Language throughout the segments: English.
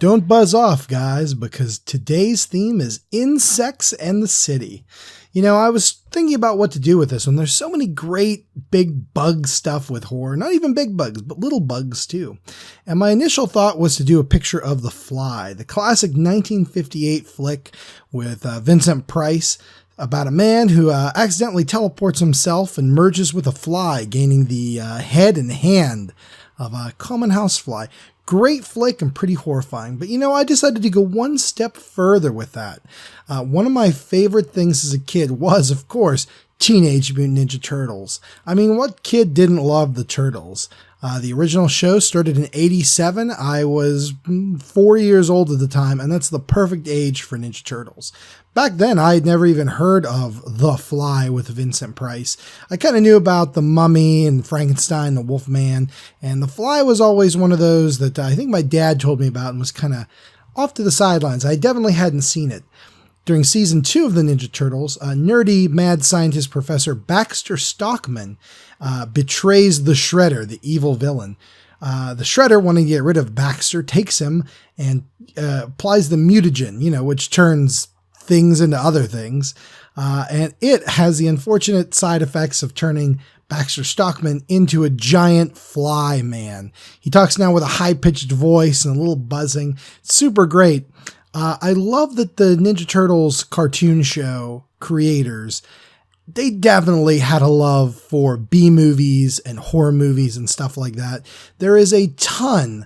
Don't buzz off, guys, because today's theme is insects and the city. You know, I was thinking about what to do with this one. There's so many great big bug stuff with horror. Not even big bugs, but little bugs too. And my initial thought was to do a picture of The Fly, the classic 1958 flick with Vincent Price about a man who accidentally teleports himself and merges with a fly, gaining the head and hand of a common housefly. Great flick and pretty horrifying. But, you know, I decided to go one step further with that. One of my favorite things as a kid was, of course, Teenage Mutant Ninja Turtles. I mean, what kid didn't love the Turtles? The original show started in '87. I was 4 years old at the time, and that's the perfect age for Ninja Turtles. Back then, I had never even heard of The Fly with Vincent Price. I kind of knew about The Mummy and Frankenstein, the Wolfman, and The Fly was always one of those that I think my dad told me about and was kind of off to the sidelines. I definitely hadn't seen it. During season 2 of the Ninja Turtles, a nerdy mad scientist professor Baxter Stockman betrays the Shredder, the evil villain. The Shredder, wanting to get rid of Baxter, takes him and applies the mutagen, which turns things into other things. And it has the unfortunate side effects of turning Baxter Stockman into a giant fly man. He talks now with a high-pitched voice and a little buzzing. Super great. I love that the Ninja Turtles cartoon show creators, they definitely had a love for B-movies and horror movies and stuff like that. There is a ton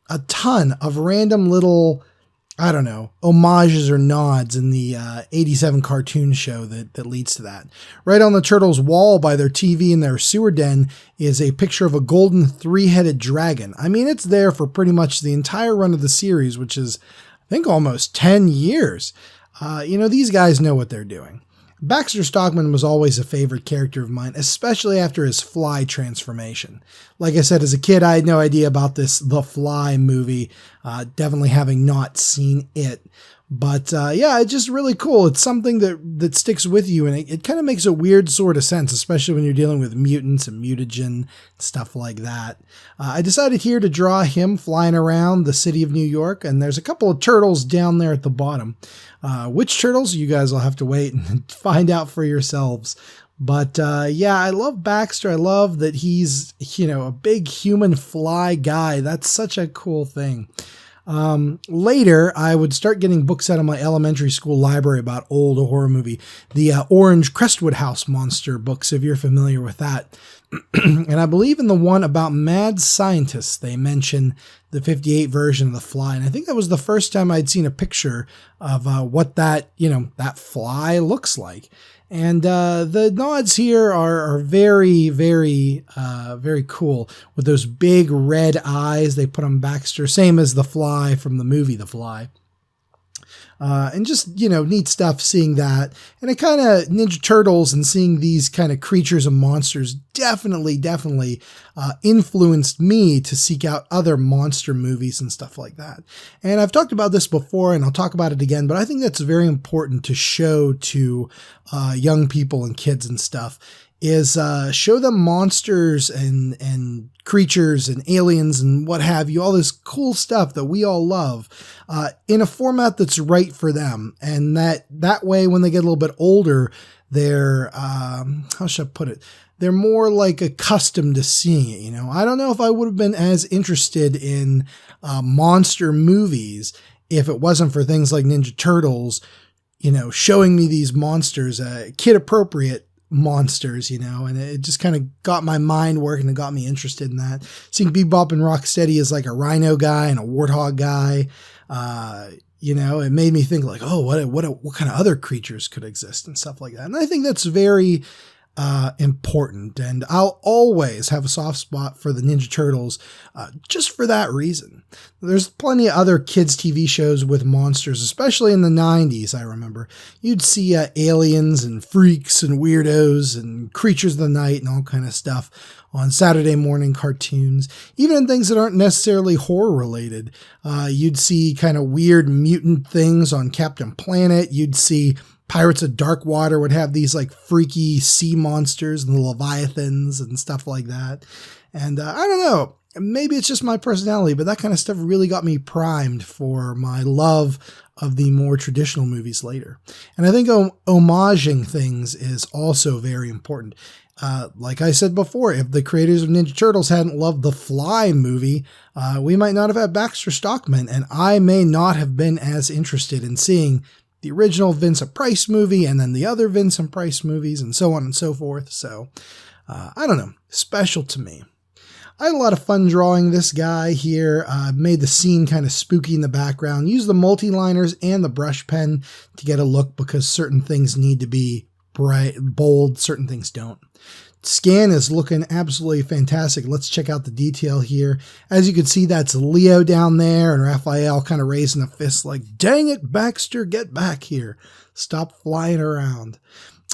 of random little, I don't know, homages or nods in the 87 cartoon show that leads to that. Right on the Turtles' wall by their TV in their sewer den is a picture of a golden three-headed dragon. I mean, it's there for pretty much the entire run of the series, which is, I think, almost 10 years. These guys know what they're doing. Baxter Stockman was always a favorite character of mine, especially after his Fly transformation. Like I said, as a kid, I had no idea about this The Fly movie, definitely having not seen it. But yeah, it's just really cool. It's something that sticks with you, and it kind of makes a weird sort of sense, especially when you're dealing with mutants and mutagen, stuff like that. I decided here to draw him flying around the city of New York, and there's a couple of turtles down there at the bottom. Which turtles? You guys will have to wait and find out for yourselves. But yeah, I love Baxter. I love that he's, a big human fly guy. That's such a cool thing. Later, I would start getting books out of my elementary school library about old horror movie, the Orange Crestwood House monster books, if you're familiar with that. And I believe in the one about mad scientists, they mention the 58 version of The Fly. And I think that was the first time I'd seen a picture of what that fly looks like. And the nods here are very, very, very cool with those big red eyes they put on Baxter, same as the Fly from the movie The Fly. And just, neat stuff seeing that. And it kind of, Ninja Turtles and seeing these kind of creatures and monsters definitely influenced me to seek out other monster movies and stuff like that. And I've talked about this before, and I'll talk about it again, but I think that's very important to show to young people and kids and stuff, is show them monsters and creatures and aliens and what have you, all this cool stuff that we all love, in a format that's right for them. And that way, when they get a little bit older, they're, how should I put it? They're more like accustomed to seeing it. I don't know if I would have been as interested in monster movies if it wasn't for things like Ninja Turtles, showing me these monsters, kid appropriate monsters, and it just kind of got my mind working and got me interested in that. Seeing Bebop and Rocksteady as like a rhino guy and a warthog guy, it made me think like, oh, what kind of other creatures could exist and stuff like that. And I think that's very important, and I'll always have a soft spot for the Ninja Turtles just for that reason. There's plenty of other kids TV shows with monsters, especially in the 90s. I remember you'd see aliens and freaks and weirdos and creatures of the night and all kind of stuff on Saturday morning cartoons, even in things that aren't necessarily horror related. You'd see kind of weird mutant things on Captain Planet. You'd see Pirates of Darkwater would have these like freaky sea monsters and the Leviathans and stuff like that. And I don't know. maybe it's just my personality, but that kind of stuff really got me primed for my love of the more traditional movies later. And I think homaging things is also very important. Like I said before, if the creators of Ninja Turtles hadn't loved the Fly movie, we might not have had Baxter Stockman, and I may not have been as interested in seeing the original Vincent Price movie and then the other Vincent Price movies and so on and so forth. So, I don't know, special to me. I had a lot of fun drawing this guy here. Made the scene kind of spooky in the background. Used the multi-liners and the brush pen to get a look because certain things need to be bright, bold, certain things don't. Scan is looking absolutely fantastic. Let's check out the detail here. As you can see, that's Leo down there and Raphael kind of raising a fist like, dang it, Baxter, get back here. Stop flying around.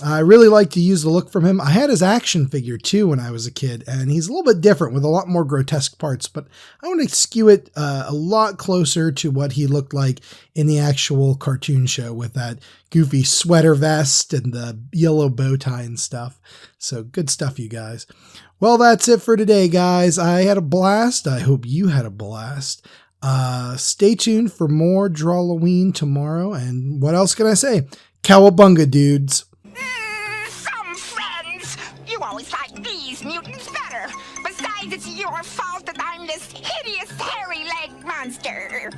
I really like to use the look from him. I had his action figure too when I was a kid, and he's a little bit different with a lot more grotesque parts, but I want to skew it a lot closer to what he looked like in the actual cartoon show with that goofy sweater vest and the yellow bow tie and stuff. So good stuff, you guys. Well, that's it for today, guys. I had a blast. I hope you had a blast. Stay tuned for more Drawlloween tomorrow, and what else can I say? Cowabunga, dudes. You always like these mutants better. Besides, it's your fault that I'm this hideous, hairy-legged monster.